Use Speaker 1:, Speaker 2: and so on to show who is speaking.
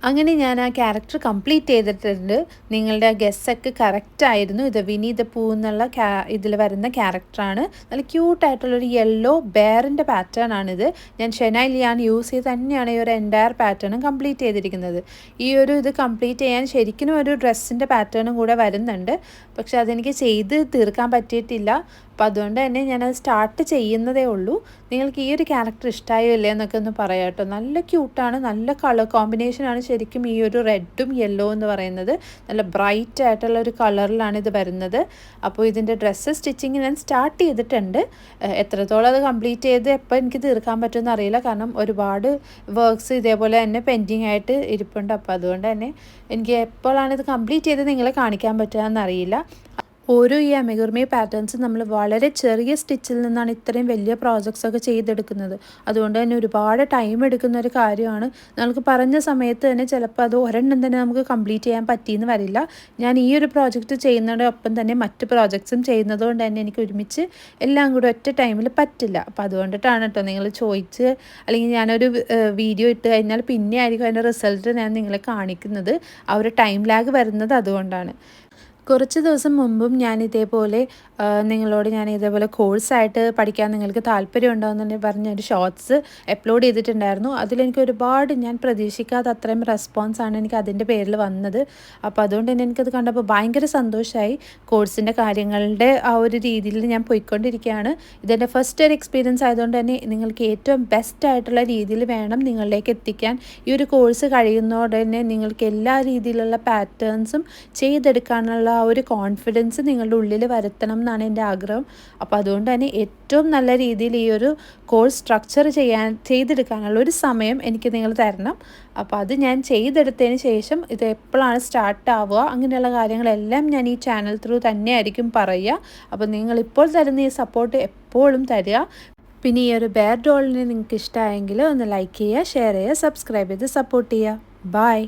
Speaker 1: അങ്ങനെ ഞാൻ ആ ക്യാരക്ടർ കംപ്ലീറ്റ് ചെയ്തിട്ടുണ്ട്. നിങ്ങളുടെ ഗസ്സൊക്കെ കറക്റ്റായിരുന്നു. ഇത് വിനി ദ പൂ എന്നുള്ള ഇതിൽ വരുന്ന ക്യാരക്ടറാണ്. നല്ല ക്യൂട്ടായിട്ടുള്ളൊരു യെല്ലോ ബെയറിൻ്റെ പാറ്റേൺ ആണിത്. ഞാൻ ഷെനൈ ലിയാൻ യൂസ് ചെയ്ത് തന്നെയാണ് ഈ ഒരു എൻറ്റയർ പാറ്റേണും കംപ്ലീറ്റ് ചെയ്തിരിക്കുന്നത്. ഈ ഒരു ഇത് കംപ്ലീറ്റ് ചെയ്യാൻ ശരിക്കും ഒരു ഡ്രസ്സിൻ്റെ പാറ്റേണും കൂടെ വരുന്നുണ്ട്. പക്ഷെ അതെനിക്ക് ചെയ്ത് തീർക്കാൻ പറ്റിയിട്ടില്ല. അപ്പോൾ അതുകൊണ്ട് തന്നെ ഞാനത് സ്റ്റാർട്ട് ചെയ്യുന്നതേ ഉള്ളൂ. നിങ്ങൾക്ക് ഈ ഒരു ക്യാരക്ടർ ഇഷ്ടമായോ ഇല്ലേ എന്നൊക്കെ ഒന്ന് പറയാം കേട്ടോ. നല്ല ക്യൂട്ടാണ്, നല്ല കളർ കോമ്പിനേഷനാണ് ശരിക്കും ഈ ഒരു റെഡും യെല്ലോ എന്ന് പറയുന്നത്. നല്ല ബ്രൈറ്റ് ആയിട്ടുള്ള ഒരു കളറിലാണ് ഇത് വരുന്നത്. അപ്പോൾ ഇതിൻ്റെ ഡ്രസ്സ് സ്റ്റിച്ചിങ് ഞാൻ സ്റ്റാർട്ട് ചെയ്തിട്ടുണ്ട്. എത്രത്തോളം അത് കംപ്ലീറ്റ് ചെയ്ത് എപ്പോൾ എനിക്ക് തീർക്കാൻ പറ്റുമെന്ന് അറിയില്ല. കാരണം ഒരുപാട് വർക്ക്സ് ഇതേപോലെ തന്നെ പെൻഡിങ് ആയിട്ട് ഇരിപ്പുണ്ട്. അപ്പോൾ അതുകൊണ്ട് തന്നെ എനിക്ക് എപ്പോഴാണ് ഇത് കംപ്ലീറ്റ് ചെയ്ത് നിങ്ങളെ കാണിക്കാൻ പറ്റുക എന്നറിയില്ല. ഓരോ ഈ അമിഗുർമി പാറ്റേൺസ് നമ്മൾ വളരെ ചെറിയ സ്റ്റിച്ചിൽ നിന്നാണ് ഇത്രയും വലിയ പ്രോജക്ട്സ് ഒക്കെ ചെയ്തെടുക്കുന്നത്. അതുകൊണ്ട് തന്നെ ഒരുപാട് ടൈം എടുക്കുന്ന ഒരു കാര്യമാണ്. നമുക്ക് പറഞ്ഞ സമയത്ത് തന്നെ ചിലപ്പോൾ അത് ഒരെണ്ണം തന്നെ നമുക്ക് കംപ്ലീറ്റ് ചെയ്യാൻ പറ്റിയെന്ന് വരില്ല. ഞാൻ ഈ ഒരു പ്രോജക്റ്റ് ചെയ്യുന്നതോടൊപ്പം തന്നെ മറ്റ് പ്രോജക്ട്സും ചെയ്യുന്നത് കൊണ്ട് തന്നെ എനിക്ക് ഒരുമിച്ച് എല്ലാം കൂടി ഒറ്റ ടൈമിൽ പറ്റില്ല. അപ്പോൾ അതുകൊണ്ടിട്ടാണ് കേട്ടോ നിങ്ങൾ ചോദിച്ച്, അല്ലെങ്കിൽ ഞാനൊരു വീഡിയോ ഇട്ട് കഴിഞ്ഞാൽ പിന്നെ ആയിരിക്കും അതിൻ്റെ റിസൾട്ട് ഞാൻ നിങ്ങളെ കാണിക്കുന്നത്. ആ ഒരു ടൈം ലാഗ് വരുന്നത് അതുകൊണ്ടാണ്. കുറച്ച് ദിവസം മുമ്പും ഞാൻ ഇതേപോലെ കോഴ്സായിട്ട് പഠിക്കാൻ നിങ്ങൾക്ക് താല്പര്യമുണ്ടോയെന്ന് പറഞ്ഞൊരു ഷോർട്സ് അപ്ലോഡ് ചെയ്തിട്ടുണ്ടായിരുന്നു. അതിലെനിക്ക് ഒരുപാട് ഞാൻ പ്രതീക്ഷിക്കാതെ അത്രയും റെസ്പോൺസാണ് എനിക്ക് അതിൻ്റെ പേരിൽ വന്നത്. അപ്പോൾ അതുകൊണ്ട് തന്നെ എനിക്കത് കണ്ടപ്പോൾ ഭയങ്കര സന്തോഷമായി. കോഴ്സിൻ്റെ കാര്യങ്ങളുടെ ആ ഒരു രീതിയിൽ ഞാൻ പോയിക്കൊണ്ടിരിക്കുകയാണ്. ഇതെൻ്റെ ഫസ്റ്റ് ഒരു എക്സ്പീരിയൻസ് ആയതുകൊണ്ട് തന്നെ നിങ്ങൾക്ക് ഏറ്റവും ബെസ്റ്റ് ആയിട്ടുള്ള രീതിയിൽ വേണം നിങ്ങളിലേക്ക് എത്തിക്കാൻ. ഈ ഒരു കോഴ്സ് കഴിയുന്നതോടെ തന്നെ നിങ്ങൾക്ക് എല്ലാ രീതിയിലുള്ള പാറ്റേൺസും ചെയ്തെടുക്കാനുള്ള ആ ഒരു കോൺഫിഡൻസ് നിങ്ങളുടെ ഉള്ളിൽ വരുത്തണം എന്നാണ് എൻ്റെ ആഗ്രഹം. അപ്പോൾ അതുകൊണ്ട് തന്നെ ഏറ്റവും നല്ല രീതിയിൽ ഈ ഒരു കോഴ്സ് സ്ട്രക്ചർ ചെയ്തെടുക്കാനുള്ള ഒരു സമയം എനിക്ക് നിങ്ങൾ തരണം. അപ്പോൾ അത് ഞാൻ ചെയ്തെടുത്തതിന് ശേഷം ഇത് എപ്പോഴാണ് സ്റ്റാർട്ട് ആവുക അങ്ങനെയുള്ള കാര്യങ്ങളെല്ലാം ഞാൻ ഈ ചാനൽ ത്രൂ തന്നെയായിരിക്കും പറയുക. അപ്പോൾ നിങ്ങളിപ്പോൾ തരുന്ന ഈ സപ്പോർട്ട് എപ്പോഴും തരിക. പിന്നെ ഈ ഒരു ബെയർ ഡോളിനെ നിങ്ങൾക്ക് ഇഷ്ടമായെങ്കിൽ ഒന്ന് ലൈക്ക് ചെയ്യുക, ഷെയർ ചെയ്യുക, സബ്സ്ക്രൈബ് ചെയ്ത് സപ്പോർട്ട് ചെയ്യുക. ബൈ.